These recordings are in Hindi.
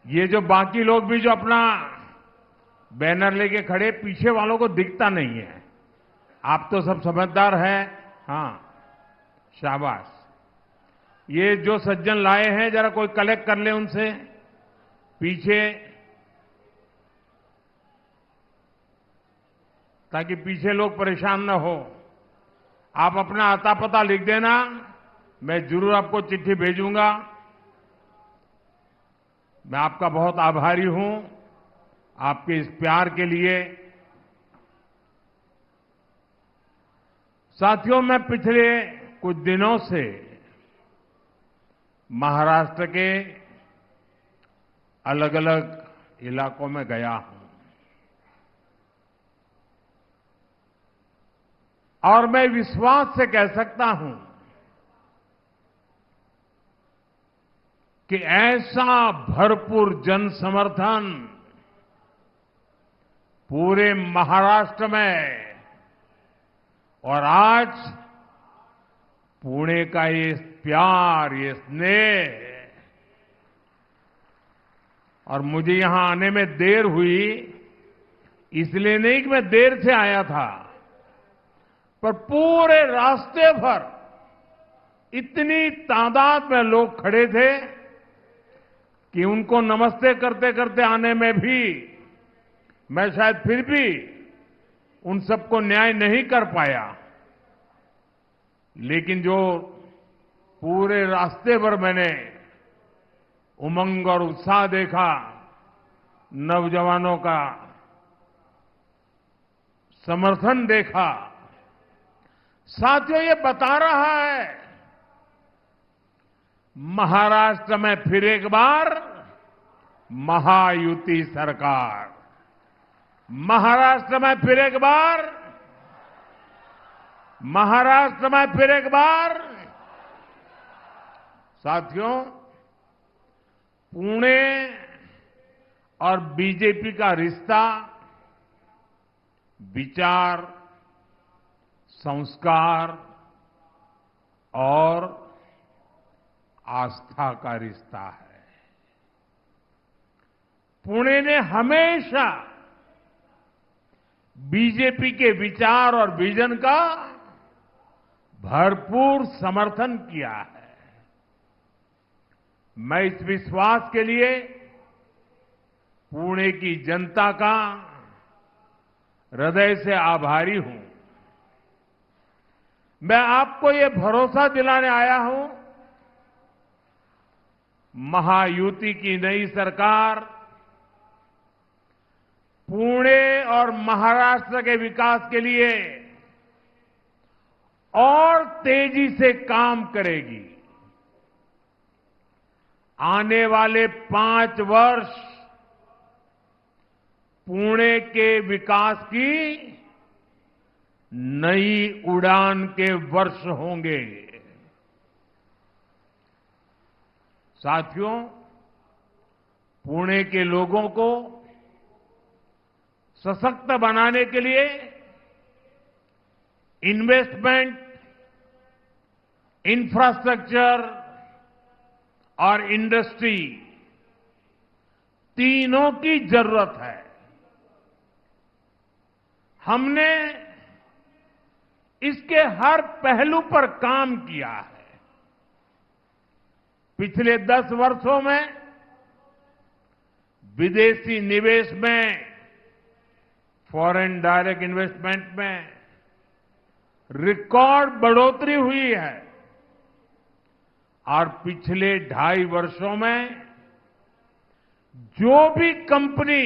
ये जो बाकी लोग भी जो अपना बैनर लेके खड़े, पीछे वालों को दिखता नहीं है। आप तो सब समझदार हैं। हाँ, शाबाश। ये जो सज्जन लाए हैं, जरा कोई कलेक्ट कर ले उनसे पीछे, ताकि पीछे लोग परेशान न हो। आप अपना आता पता लिख देना, मैं जरूर आपको चिट्ठी भेजूंगा। मैं आपका बहुत आभारी हूं आपके इस प्यार के लिए। साथियों, मैं पिछले कुछ दिनों से महाराष्ट्र के अलग अलग इलाकों में गया हूं और मैं विश्वास से कह सकता हूं कि ऐसा भरपूर जन समर्थन पूरे महाराष्ट्र में, और आज पुणे का ये प्यार, ये स्नेह, और मुझे यहां आने में देर हुई, इसलिए नहीं कि मैं देर से आया था, पर पूरे रास्ते भर इतनी तादाद में लोग खड़े थे कि उनको नमस्ते करते करते आने में भी मैं शायद फिर भी उन सबको न्याय नहीं कर पाया। लेकिन जो पूरे रास्ते भर मैंने उमंग और उत्साह देखा, नौजवानों का समर्थन देखा, साथियों, ये बता रहा है महाराष्ट्र में फिर एक बार महायुति सरकार, महाराष्ट्र में फिर एक बार, महाराष्ट्र में फिर एक बार। साथियों, पुणे और बीजेपी का रिश्ता विचार, संस्कार और आस्था का रिश्ता है। पुणे ने हमेशा बीजेपी के विचार और विजन का भरपूर समर्थन किया है। मैं इस विश्वास के लिए पुणे की जनता का हृदय से आभारी हूं। मैं आपको ये भरोसा दिलाने आया हूं, महायुति की नई सरकार पुणे और महाराष्ट्र के विकास के लिए और तेजी से काम करेगी। आने वाले 5 वर्ष पुणे के विकास की नई उड़ान के वर्ष होंगे। साथियों, पुणे के लोगों को सशक्त बनाने के लिए इन्वेस्टमेंट, इंफ्रास्ट्रक्चर और इंडस्ट्री, तीनों की जरूरत है। हमने इसके हर पहलू पर काम किया है। पिछले 10 वर्षों में विदेशी निवेश में, फॉरेन डायरेक्ट इन्वेस्टमेंट में रिकॉर्ड बढ़ोतरी हुई है और पिछले 2.5 वर्षों में जो भी कंपनी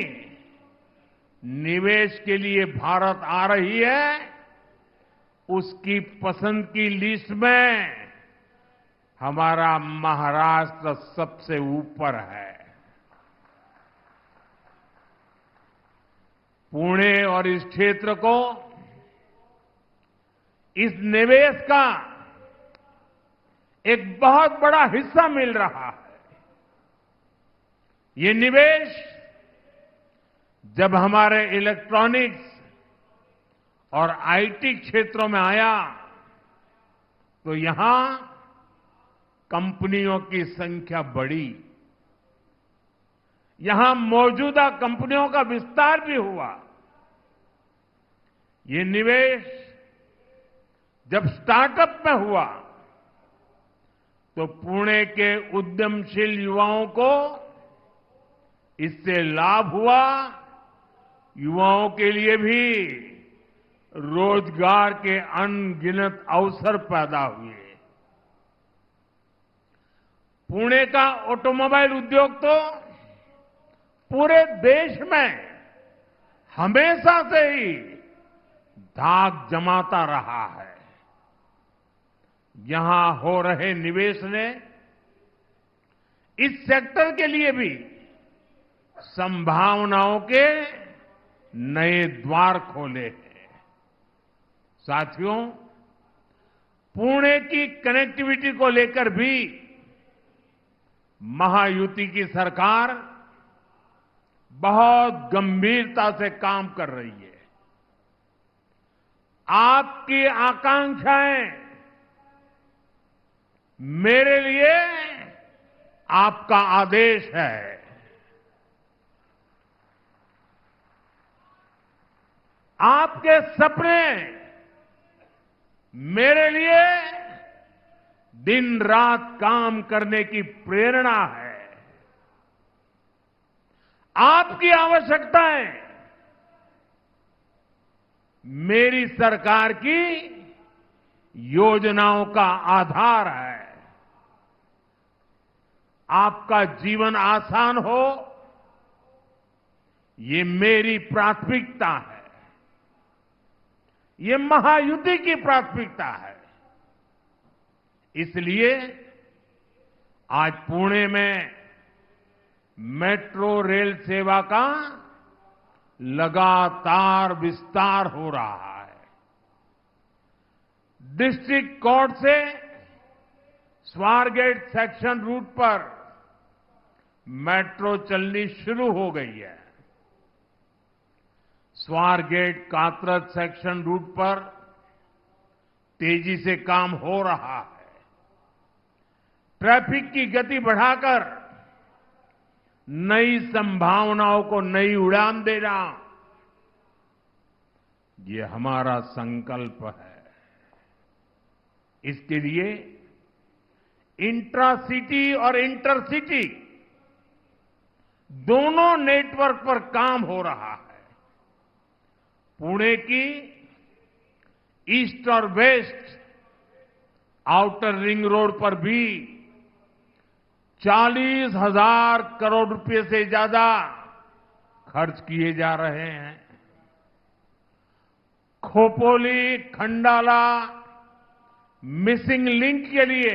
निवेश के लिए भारत आ रही है, उसकी पसंद की लिस्ट में हमारा महाराष्ट्र सबसे ऊपर है। पुणे और इस क्षेत्र को इस निवेश का एक बहुत बड़ा हिस्सा मिल रहा है। ये निवेश जब हमारे इलेक्ट्रॉनिक्स और आईटी क्षेत्रों में आया तो यहां कंपनियों की संख्या बढ़ी। यहां मौजूदा कंपनियों का विस्तार भी हुआ। ये निवेश जब स्टार्टअप में हुआ तो पुणे के उद्यमशील युवाओं को इससे लाभ हुआ। युवाओं के लिए भी रोजगार के अनगिनत अवसर पैदा हुए। पुणे का ऑटोमोबाइल उद्योग तो पूरे देश में हमेशा से ही धाक जमाता रहा है। यहां हो रहे निवेश ने इस सेक्टर के लिए भी संभावनाओं के नए द्वार खोले हैं। साथियों, पुणे की कनेक्टिविटी को लेकर भी महायुति की सरकार बहुत गंभीरता से काम कर रही है। आपकी आकांक्षाएं मेरे लिए आपका आदेश है। आपके सपने मेरे लिए दिन रात काम करने की प्रेरणा है। आपकी आवश्यकताएं मेरी सरकार की योजनाओं का आधार है। आपका जीवन आसान हो, ये मेरी प्राथमिकता है। ये महायुति की प्राथमिकता है। इसलिए आज पुणे में मेट्रो रेल सेवा का लगातार विस्तार हो रहा है। डिस्ट्रिक्ट कोर्ट से स्वारगेट सेक्शन रूट पर मेट्रो चलनी शुरू हो गई है। स्वारगेट कात्रज सेक्शन रूट पर तेजी से काम हो रहा है। ट्रैफिक की गति बढ़ाकर नई संभावनाओं को नई उड़ान देना, ये हमारा संकल्प है। इसके लिए इंट्रासिटी और इंटरसिटी दोनों नेटवर्क पर काम हो रहा है। पुणे की ईस्ट और वेस्ट आउटर रिंग रोड पर भी 40,000 करोड़ रुपए से ज्यादा खर्च किए जा रहे हैं। खोपोली खंडाला मिसिंग लिंक के लिए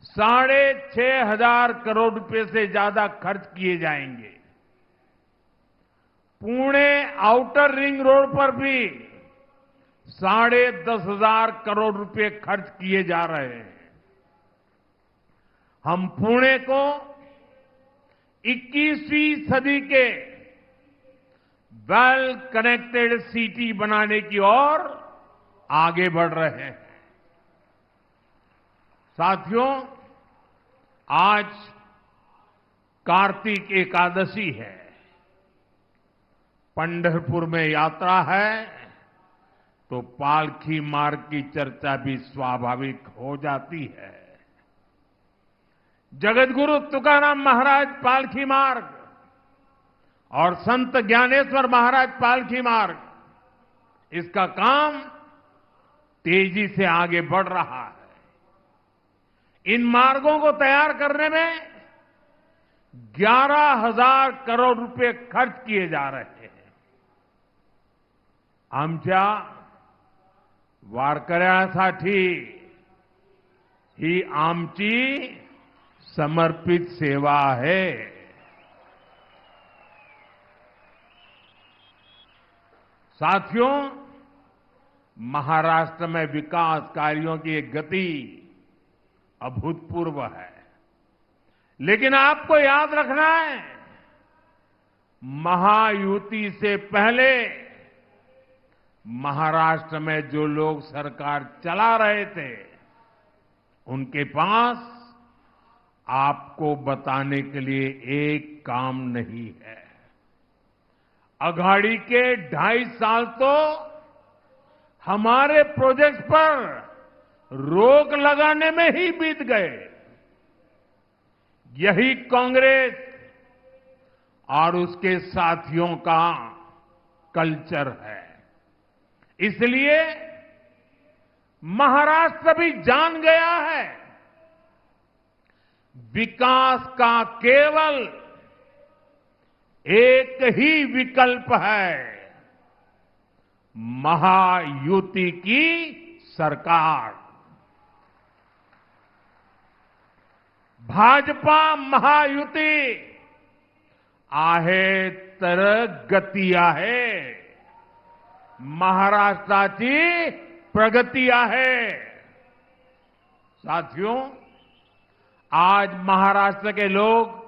6,500 करोड़ रुपए से ज्यादा खर्च किए जाएंगे। पुणे आउटर रिंग रोड पर भी 10,500 करोड़ रुपए खर्च किए जा रहे हैं। हम पुणे को 21वीं सदी के वेल कनेक्टेड सिटी बनाने की ओर आगे बढ़ रहे हैं। साथियों, आज कार्तिक एकादशी है। पंढरपुर में यात्रा है तो पालकी मार्ग की चर्चा भी स्वाभाविक हो जाती है। जगतगुरु तुकाराम महाराज पालकी मार्ग और संत ज्ञानेश्वर महाराज पालकी मार्ग, इसका काम तेजी से आगे बढ़ रहा है। इन मार्गों को तैयार करने में 11,000 करोड़ रुपए खर्च किए जा रहे हैं। आमच्या वारकऱ्यासाठी ही आमची समर्पित सेवा है। साथियों, महाराष्ट्र में विकास कार्यों की एक गति अभूतपूर्व है। लेकिन आपको याद रखना है, महायुति से पहले महाराष्ट्र में जो लोग सरकार चला रहे थे, उनके पास आपको बताने के लिए एक काम नहीं है। अघाड़ी के 2.5 साल तो हमारे प्रोजेक्ट पर रोक लगाने में ही बीत गए। यही कांग्रेस और उसके साथियों का कल्चर है। इसलिए महाराष्ट्र भी जान गया है, विकास का केवल एक ही विकल्प है, महायुति की सरकार। भाजपा महायुती आहे तर गती आहे, महाराष्ट्राची प्रगती आहे। साथियों, आज महाराष्ट्र के लोग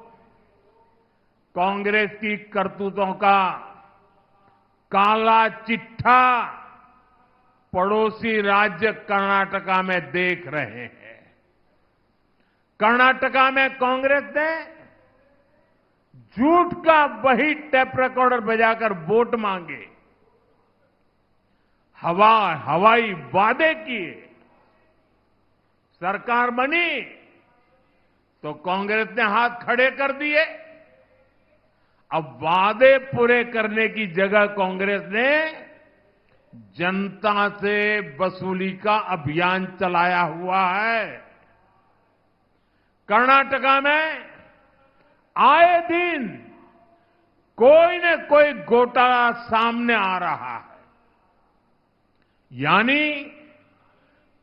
कांग्रेस की करतूतों का काला चिट्ठा पड़ोसी राज्य कर्नाटका में देख रहे हैं। कर्नाटका में कांग्रेस ने झूठ का वही टेप रिकॉर्डर बजाकर वोट मांगे, हवाई वादे किए। सरकार बनी तो कांग्रेस ने हाथ खड़े कर दिए। अब वादे पूरे करने की जगह कांग्रेस ने जनता से वसूली का अभियान चलाया हुआ है। कर्नाटका में आए दिन कोई न कोई घोटाला सामने आ रहा है। यानी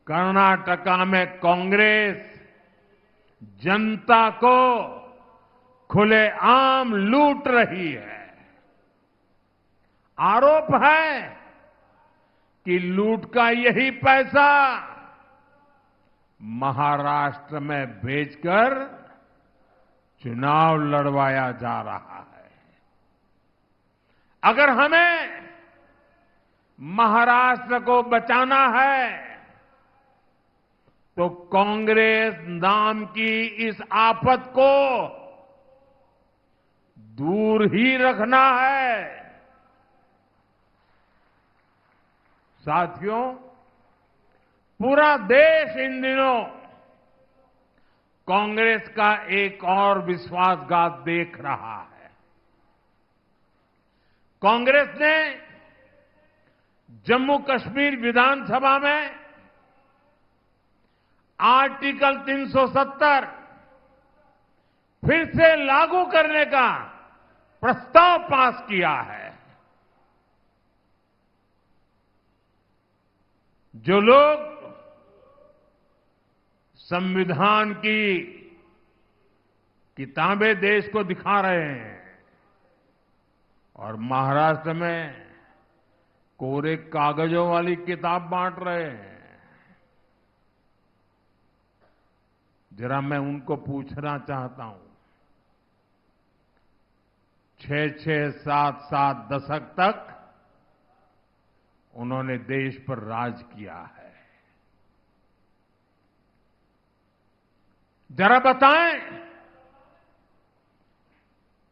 कर्नाटका में कांग्रेस जनता को खुलेआम लूट रही है। आरोप है कि लूट का यही पैसा महाराष्ट्र में भेजकर चुनाव लड़वाया जा रहा है। अगर हमें महाराष्ट्र को बचाना है तो कांग्रेस नाम की इस आफत को दूर ही रखना है। साथियों, पूरा देश इन दिनों कांग्रेस का एक और विश्वासघात देख रहा है। कांग्रेस ने जम्मू कश्मीर विधानसभा में आर्टिकल 370 फिर से लागू करने का प्रस्ताव पास किया है। जो लोग संविधान की किताबें देश को दिखा रहे हैं और महाराष्ट्र में कोरे कागजों वाली किताब बांट रहे हैं, जरा मैं उनको पूछना चाहता हूं, 6-6, 7-7 दशक तक उन्होंने देश पर राज किया है। जरा बताएं,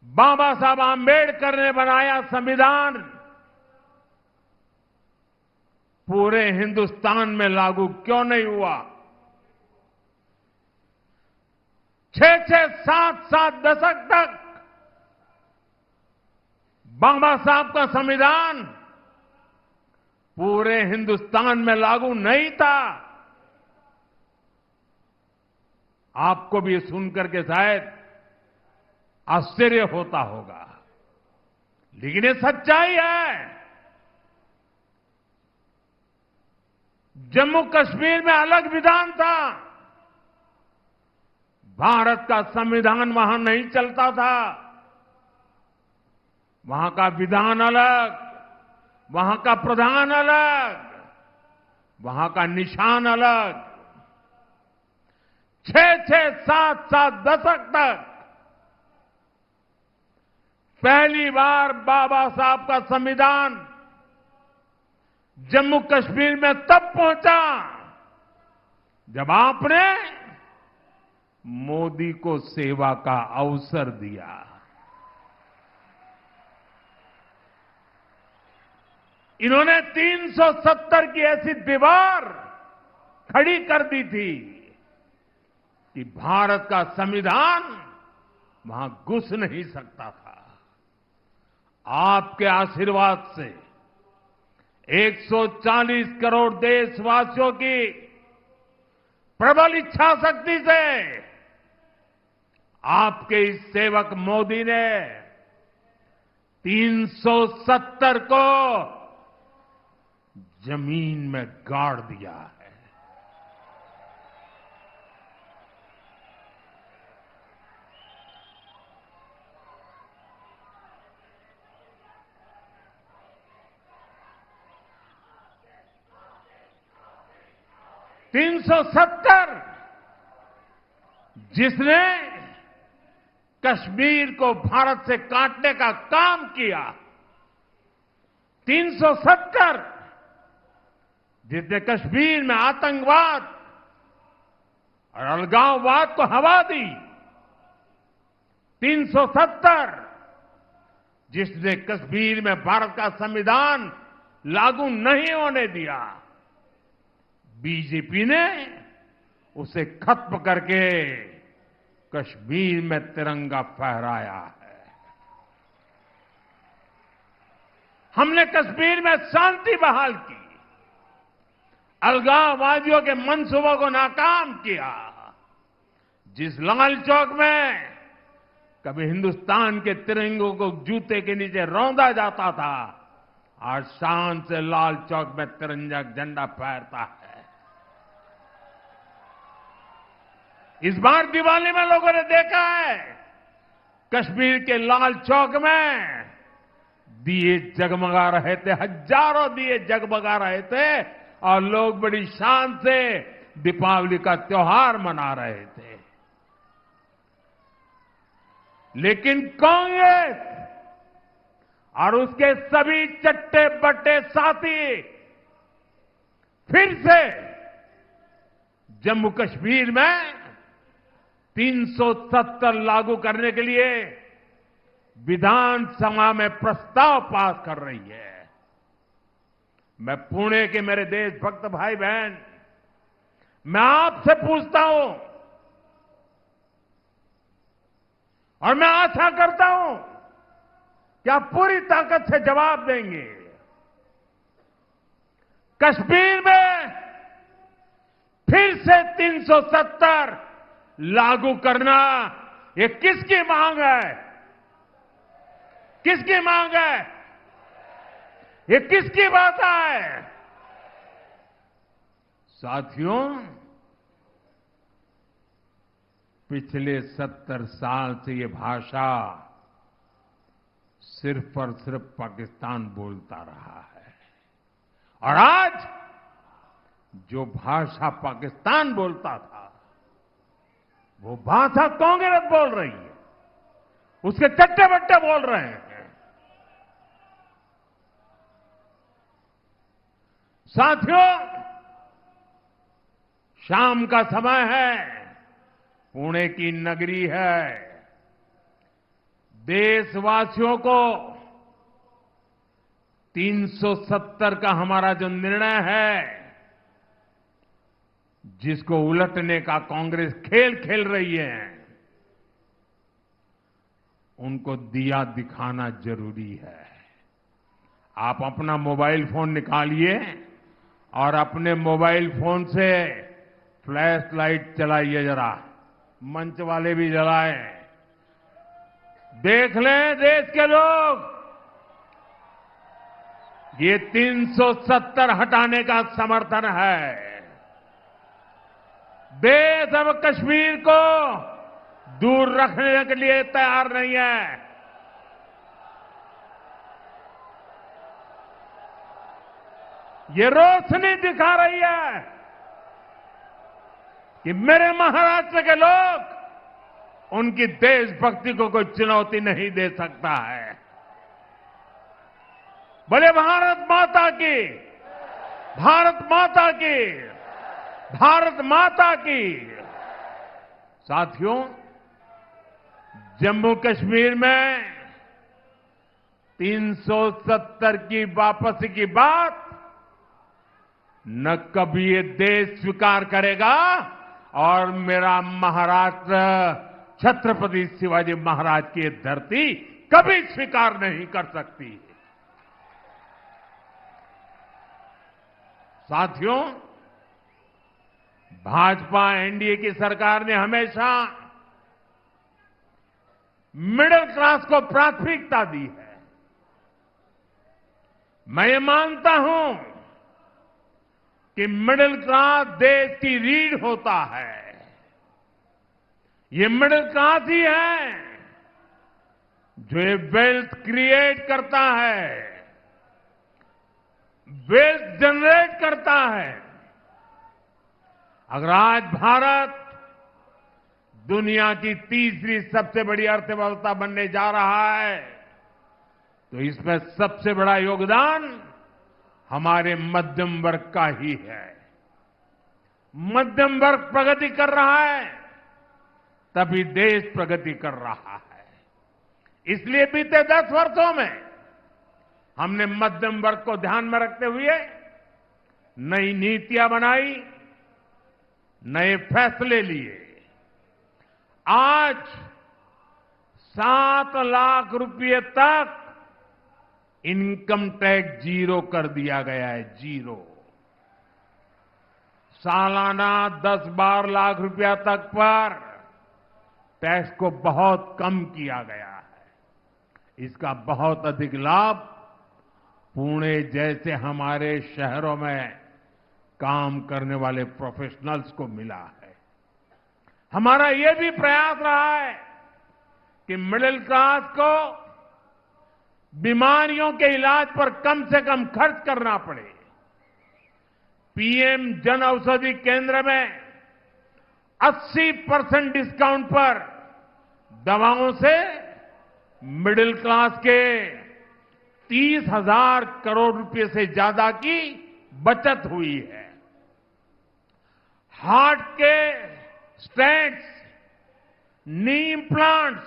बाबा साहब आंबेडकर ने बनाया संविधान पूरे हिंदुस्तान में लागू क्यों नहीं हुआ? 6-6, 7-7 दशक तक बाबा साहब का संविधान पूरे हिंदुस्तान में लागू नहीं था। आपको भी सुनकर के शायद आश्चर्य होता होगा, लेकिन ये सच्चाई है। जम्मू कश्मीर में अलग विधान था, भारत का संविधान वहां नहीं चलता था। वहां का विधान अलग, वहां का प्रधान अलग, वहां का निशान अलग। 6-6, 7-7 दशक तक पहली बार बाबा साहब का संविधान जम्मू कश्मीर में तब पहुंचा जब आपने मोदी को सेवा का अवसर दिया। इन्होंने 370 की ऐसी दीवार खड़ी कर दी थी कि भारत का संविधान वहां घुस नहीं सकता था। आपके आशीर्वाद से 140 करोड़ देशवासियों की प्रबल इच्छा शक्ति से आपके इस सेवक मोदी ने 370 को जमीन में गाड़ दिया है। $370 जिसने कश्मीर को भारत से काटने का काम किया, 370 जिसने कश्मीर में आतंकवाद और अलगाववाद को हवा दी, 370 जिसने कश्मीर में भारत का संविधान लागू नहीं होने दिया, बीजेपी ने उसे खत्म करके कश्मीर में तिरंगा फहराया है। हमने कश्मीर में शांति बहाल की, अलगाववादियों के मंसूबों को नाकाम किया। जिस लाल चौक में कभी हिंदुस्तान के तिरंगों को जूते के नीचे रौंदा जाता था, आज शान से लाल चौक में तिरंगा झंडा फहरता है। इस बार दिवाली में लोगों ने देखा है कश्मीर के लाल चौक में दिए जगमगा रहे थे, हजारों दिए जगमगा रहे थे और लोग बड़ी शान से दीपावली का त्योहार मना रहे थे। लेकिन कांग्रेस और उसके सभी चट्टे बट्टे साथी फिर से जम्मू कश्मीर में 370 लागू करने के लिए विधानसभा में प्रस्ताव पास कर रही है। मैं पुणे के मेरे देशभक्त भाई बहन, मैं आपसे पूछता हूं और मैं आशा करता हूं कि आप पूरी ताकत से जवाब देंगे। कश्मीर में फिर से 370 लागू करना, ये किसकी मांग है? किसकी मांग है? ये किसकी बात है? साथियों, पिछले 70 साल से ये भाषा सिर्फ और सिर्फ पाकिस्तान बोलता रहा है और आज जो भाषा पाकिस्तान बोलता था वो भाषा कांग्रेस बोल रही है, उसके चट्टे बट्टे बोल रहे हैं। साथियों, शाम का समय है, पुणे की नगरी है। देशवासियों को 370 का हमारा जो निर्णय है, जिसको उलटने का कांग्रेस खेल खेल रही है, उनको दिया दिखाना जरूरी है। आप अपना मोबाइल फोन निकालिए और अपने मोबाइल फोन से फ्लैश लाइट चलाइए, जरा मंच वाले भी जलाएं। देख लें देश के लोग, ये 370 हटाने का समर्थन है। देश अब कश्मीर को दूर रखने के लिए तैयार नहीं है। ये रोशनी दिखा रही है कि मेरे महाराष्ट्र के लोग, उनकी देशभक्ति को कोई चुनौती नहीं दे सकता है। बोले भारत माता की, भारत माता की, भारत माता की। साथियों, जम्मू कश्मीर में 370 की वापसी की बात न कभी ये देश स्वीकार करेगा और मेरा महाराष्ट्र छत्रपति शिवाजी महाराज की धरती कभी स्वीकार नहीं कर सकती। साथियों, भाजपा एनडीए की सरकार ने हमेशा मिडिल क्लास को प्राथमिकता दी है। मैं ये मानता हूं कि मिडिल क्लास देश की रीढ़ होता है। ये मिडिल क्लास ही है जो ये वेल्थ क्रिएट करता है, वेल्थ जनरेट करता है। अगर आज भारत दुनिया की तीसरी सबसे बड़ी अर्थव्यवस्था बनने जा रहा है तो इसमें सबसे बड़ा योगदान हमारे मध्यम वर्ग का ही है। मध्यम वर्ग प्रगति कर रहा है तभी देश प्रगति कर रहा है। इसलिए बीते 10 वर्षों में हमने मध्यम वर्ग को ध्यान में रखते हुए नई नीतियां बनाई, नए फैसले लिए। आज 7 लाख रुपए तक इनकम टैक्स जीरो कर दिया गया है, जीरो। सालाना 10-12 लाख रुपया तक पर टैक्स को बहुत कम किया गया है। इसका बहुत अधिक लाभ पुणे जैसे हमारे शहरों में काम करने वाले प्रोफेशनल्स को मिला है। हमारा यह भी प्रयास रहा है कि मिडिल क्लास को बीमारियों के इलाज पर कम से कम खर्च करना पड़े। पीएम जन औषधि केंद्र में 80% डिस्काउंट पर दवाओं से मिडिल क्लास के 30,000 करोड़ रुपए से ज्यादा की बचत हुई है। हार्ट के स्टेंट्स, नी इम्प्लांट्स,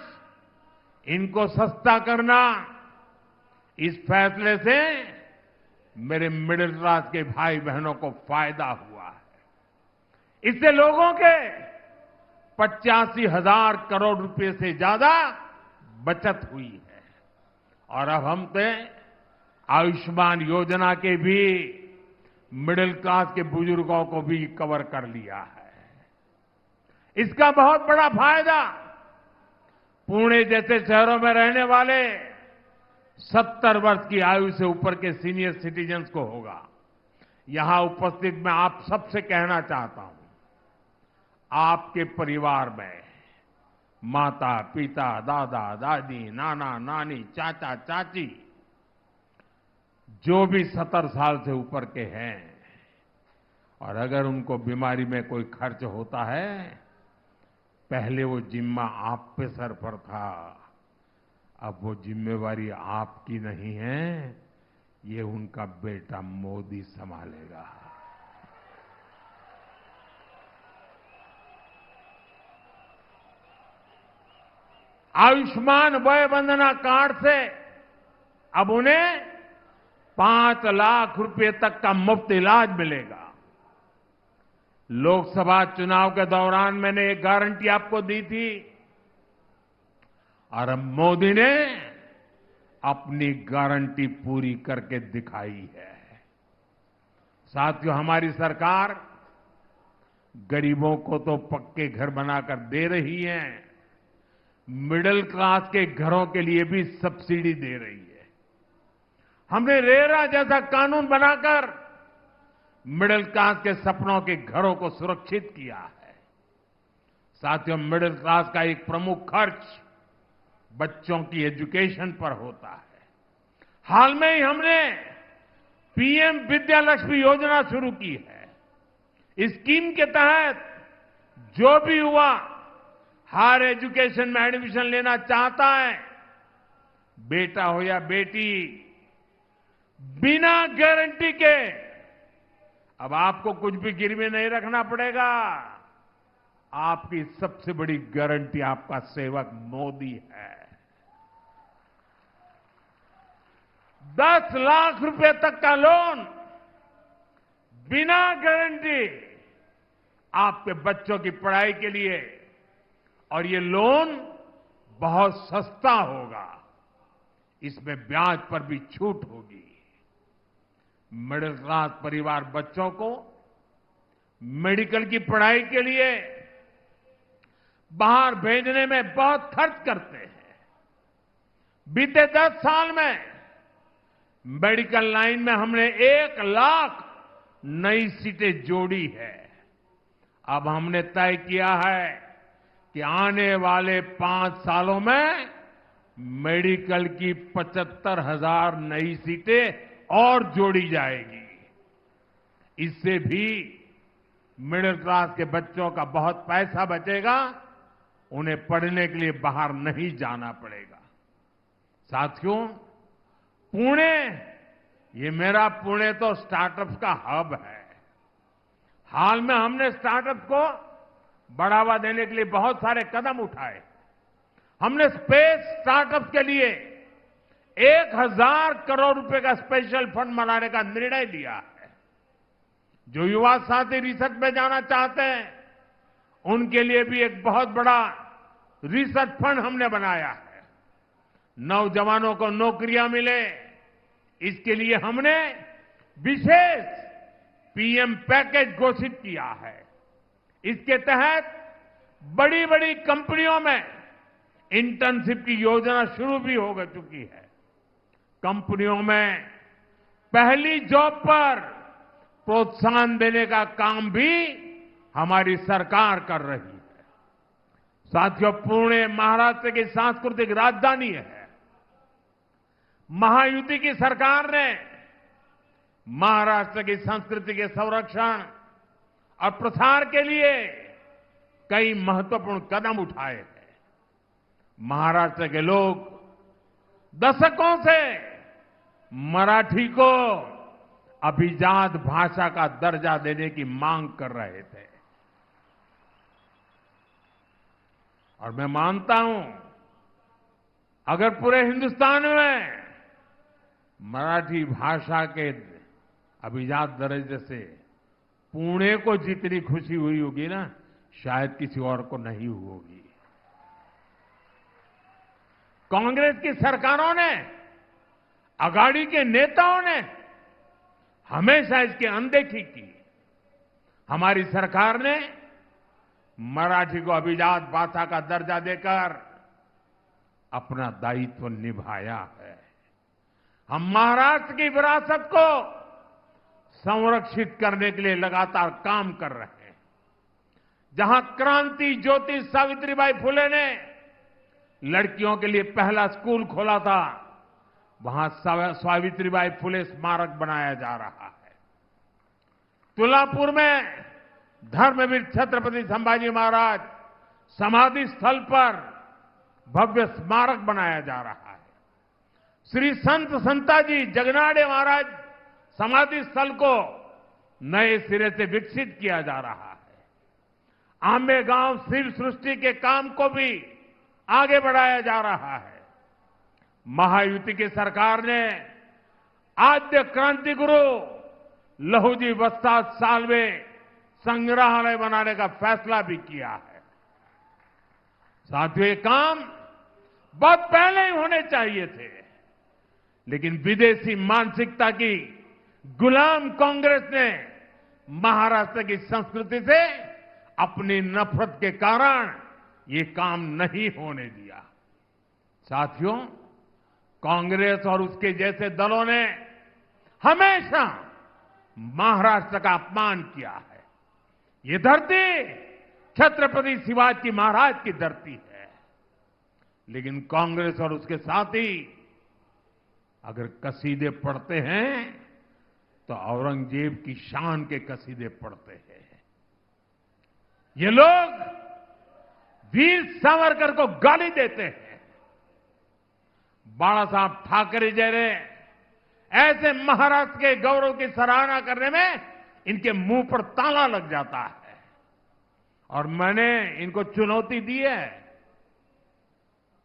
इनको सस्ता करना, इस फैसले से मेरे मिडिल क्लास के भाई बहनों को फायदा हुआ है। इससे लोगों के 85,000 करोड़ रुपए से ज्यादा बचत हुई है। और अब हमने आयुष्मान योजना के भी मिडिल क्लास के बुजुर्गों को भी कवर कर लिया है। इसका बहुत बड़ा फायदा पुणे जैसे शहरों में रहने वाले 70 वर्ष की आयु से ऊपर के सीनियर सिटीजन्स को होगा। यहां उपस्थित मैं आप सबसे कहना चाहता हूं, आपके परिवार में माता, पिता, दादा, दादी, नाना, नानी, चाचा, चाची जो भी 70 साल से ऊपर के हैं और अगर उनको बीमारी में कोई खर्च होता है, पहले वो जिम्मा आप पे सर पर था, अब वो जिम्मेवारी आपकी नहीं है, ये उनका बेटा मोदी संभालेगा। आयुष्मान वय वंदना कार्ड से अब उन्हें 5 लाख रुपए तक का मुफ्त इलाज मिलेगा। लोकसभा चुनाव के दौरान मैंने एक गारंटी आपको दी थी और अब मोदी ने अपनी गारंटी पूरी करके दिखाई है। साथियों, हमारी सरकार गरीबों को तो पक्के घर बनाकर दे रही है, मिडिल क्लास के घरों के लिए भी सब्सिडी दे रही है। हमने रेरा जैसा कानून बनाकर मिडिल क्लास के सपनों के घरों को सुरक्षित किया है। साथियों, मिडिल क्लास का एक प्रमुख खर्च बच्चों की एजुकेशन पर होता है। हाल में ही हमने पीएम विद्यालक्ष्मी योजना शुरू की है। इस स्कीम के तहत जो भी युवा हायर एजुकेशन में एडमिशन लेना चाहता है, बेटा हो या बेटी, बिना गारंटी के, अब आपको कुछ भी गिरवी नहीं रखना पड़ेगा, आपकी सबसे बड़ी गारंटी आपका सेवक मोदी है। 10 लाख रुपए तक का लोन बिना गारंटी आपके बच्चों की पढ़ाई के लिए, और ये लोन बहुत सस्ता होगा, इसमें ब्याज पर भी छूट होगी। मिडिल क्लास परिवार बच्चों को मेडिकल की पढ़ाई के लिए बाहर भेजने में बहुत खर्च करते हैं। बीते 10 साल में मेडिकल लाइन में हमने 1 लाख नई सीटें जोड़ी है। अब हमने तय किया है कि आने वाले 5 सालों में मेडिकल की 75,000 नई सीटें और जोड़ी जाएगी। इससे भी मिडिल क्लास के बच्चों का बहुत पैसा बचेगा, उन्हें पढ़ने के लिए बाहर नहीं जाना पड़ेगा। साथियों, पुणे, ये मेरा पुणे तो स्टार्टअप का हब है। हाल में हमने स्टार्टअप को बढ़ावा देने के लिए बहुत सारे कदम उठाए। हमने स्पेस स्टार्टअप के लिए 1,000 करोड़ रुपए का स्पेशल फंड बनाने का निर्णय लिया है। जो युवा साथी रिसर्च में जाना चाहते हैं, उनके लिए भी एक बहुत बड़ा रिसर्च फंड हमने बनाया है। नौजवानों को नौकरियां मिले, इसके लिए हमने विशेष पीएम पैकेज घोषित किया है। इसके तहत बड़ी बड़ी कंपनियों में इंटर्नशिप की योजना शुरू भी हो चुकी है। कंपनियों में पहली जॉब पर प्रोत्साहन देने का काम भी हमारी सरकार कर रही है। साथियों, पुणे महाराष्ट्र की सांस्कृतिक राजधानी है। महायुति की सरकार ने महाराष्ट्र की संस्कृति के संरक्षण और प्रसार के लिए कई महत्वपूर्ण कदम उठाए हैं। महाराष्ट्र के लोग दशकों से मराठी को अभिजात भाषा का दर्जा देने की मांग कर रहे थे, और मैं मानता हूं, अगर पूरे हिंदुस्तान में मराठी भाषा के अभिजात दर्जे से पुणे को जितनी खुशी हुई होगी ना, शायद किसी और को नहीं हुई होगी। कांग्रेस की सरकारों ने, अघाड़ी के नेताओं ने हमेशा इसकी अनदेखी की। हमारी सरकार ने मराठी को अभिजात भाषा का दर्जा देकर अपना दायित्व निभाया है। हम महाराष्ट्र की विरासत को संरक्षित करने के लिए लगातार काम कर रहे हैं। जहां क्रांति ज्योति सावित्रीबाई फुले ने लड़कियों के लिए पहला स्कूल खोला था, वहां सावित्रीबाई फुले स्मारक बनाया जा रहा है। तुलापुर में धर्मवीर छत्रपति संभाजी महाराज समाधि स्थल पर भव्य स्मारक बनाया जा रहा है। श्री संत संताजी जगनाड़े महाराज समाधि स्थल को नए सिरे से विकसित किया जा रहा है। आंबेगांव शिव सृष्टि के काम को भी आगे बढ़ाया जा रहा है। महायुति की सरकार ने आद्य क्रांति गुरु लहूजी वस्ताद साल्वे संग्रहालय बनाने का फैसला भी किया है। साथियों, ये काम बहुत पहले ही होने चाहिए थे, लेकिन विदेशी मानसिकता की गुलाम कांग्रेस ने महाराष्ट्र की संस्कृति से अपनी नफरत के कारण ये काम नहीं होने दिया। साथियों, कांग्रेस और उसके जैसे दलों ने हमेशा महाराष्ट्र का अपमान किया है। ये धरती छत्रपति शिवाजी महाराज की धरती है, लेकिन कांग्रेस और उसके साथी अगर कसीदे पढ़ते हैं तो औरंगजेब की शान के कसीदे पढ़ते हैं। ये लोग वीर सावरकर को गाली देते हैं। बाला साहब ठाकरे जैसे ऐसे महाराष्ट्र के गौरव की सराहना करने में इनके मुंह पर ताला लग जाता है। और मैंने इनको चुनौती दी है।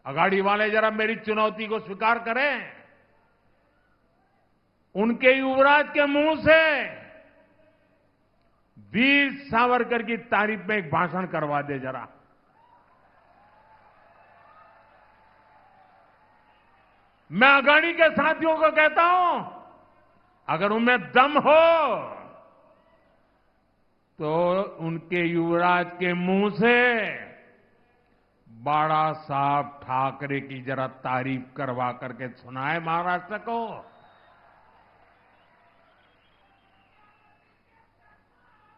अगाड़ी वाले जरा मेरी चुनौती को स्वीकार करें। उनके युवराज के मुंह से वीर सावरकर की तारीफ में एक भाषण करवा दे जरा। मैं अगाड़ी के साथियों को कहता हूं, अगर उनमें दम हो तो उनके युवराज के मुंह से बाला साहब ठाकरे की जरा तारीफ करवा करके सुनाए महाराष्ट्र को।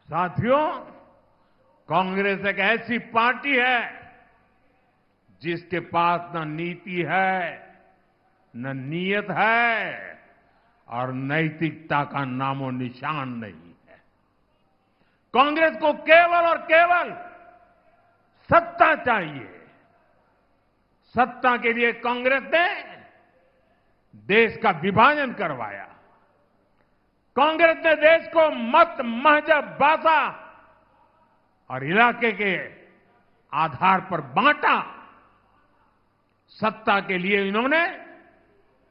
साथियों, कांग्रेस एक ऐसी पार्टी है जिसके पास न नीति है, न नीयत है और नैतिकता का नामो निशान नहीं है। कांग्रेस को केवल और केवल सत्ता चाहिए। सत्ता के लिए कांग्रेस ने देश का विभाजन करवाया। कांग्रेस ने देश को मत, महजब, भाषा और इलाके के आधार पर बांटा। सत्ता के लिए इन्होंने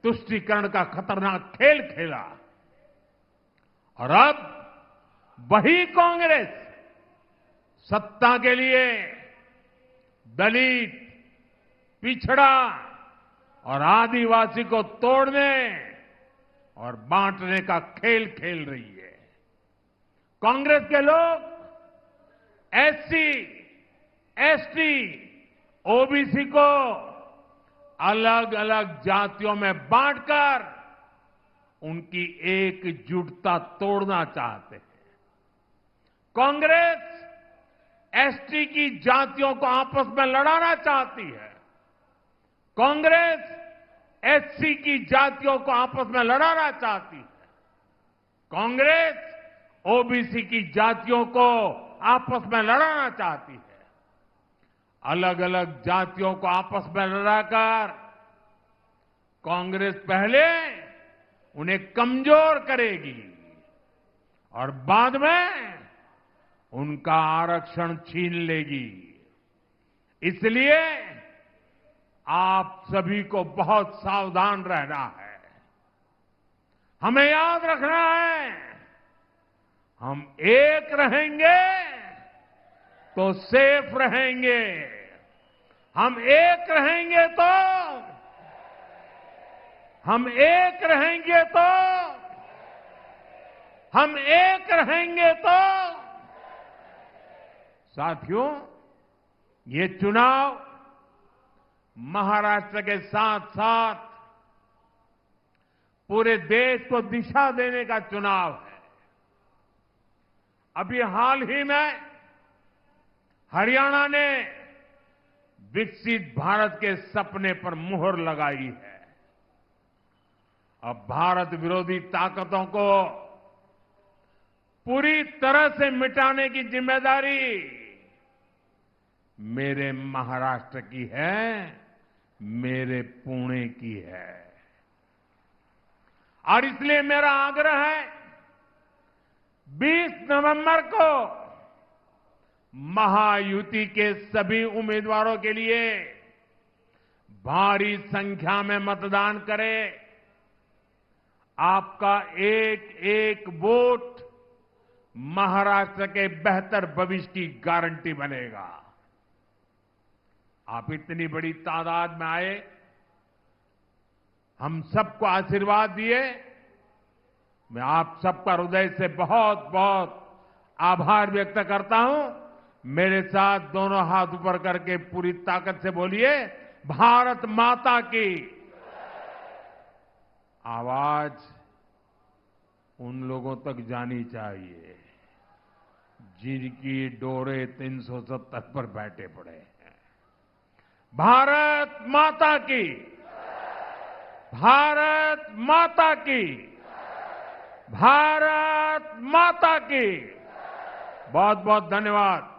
तुष्टीकरण का खतरनाक खेल खेला और अब वही कांग्रेस सत्ता के लिए दलित, पिछड़ा और आदिवासी को तोड़ने और बांटने का खेल खेल रही है। कांग्रेस के लोग एससी, एसटी, ओबीसी को अलग अलग जातियों में बांटकर उनकी एकजुटता तोड़ना चाहते हैं। कांग्रेस एसटी की जातियों को आपस में लड़ाना चाहती है। कांग्रेस एससी की जातियों को आपस में लड़ाना चाहती है। कांग्रेस ओबीसी की जातियों को आपस में लड़ाना चाहती है। अलग अलग जातियों को आपस में लड़ाकर कांग्रेस पहले उन्हें कमजोर करेगी और बाद में उनका आरक्षण छीन लेगी। इसलिए आप सभी को बहुत सावधान रहना है। हमें याद रखना है, हम एक रहेंगे तो सेफ रहेंगे। हम एक रहेंगे तो हम एक रहेंगे तो हम एक रहेंगे तो साथियों, ये चुनाव महाराष्ट्र के साथ साथ पूरे देश को दिशा देने का चुनाव है। अभी हाल ही में हरियाणा ने विकसित भारत के सपने पर मुहर लगाई है। अब भारत विरोधी ताकतों को पूरी तरह से मिटाने की जिम्मेदारी मेरे महाराष्ट्र की है, मेरे पुणे की है। और इसलिए मेरा आग्रह है, 20 नवंबर को महायुति के सभी उम्मीदवारों के लिए भारी संख्या में मतदान करें। आपका एक एक वोट महाराष्ट्र के बेहतर भविष्य की गारंटी बनेगा। आप इतनी बड़ी तादाद में आए, हम सबको आशीर्वाद दिए। मैं आप सबका हृदय से बहुत बहुत आभार व्यक्त करता हूं। मेरे साथ दोनों हाथ ऊपर करके पूरी ताकत से बोलिए, भारत माता की। आवाज उन लोगों तक जानी चाहिए जिनकी डोरे 370 पर बैठे पड़े हैं। भारत माता की, भारत माता की, भारत माता की। बहुत बहुत धन्यवाद।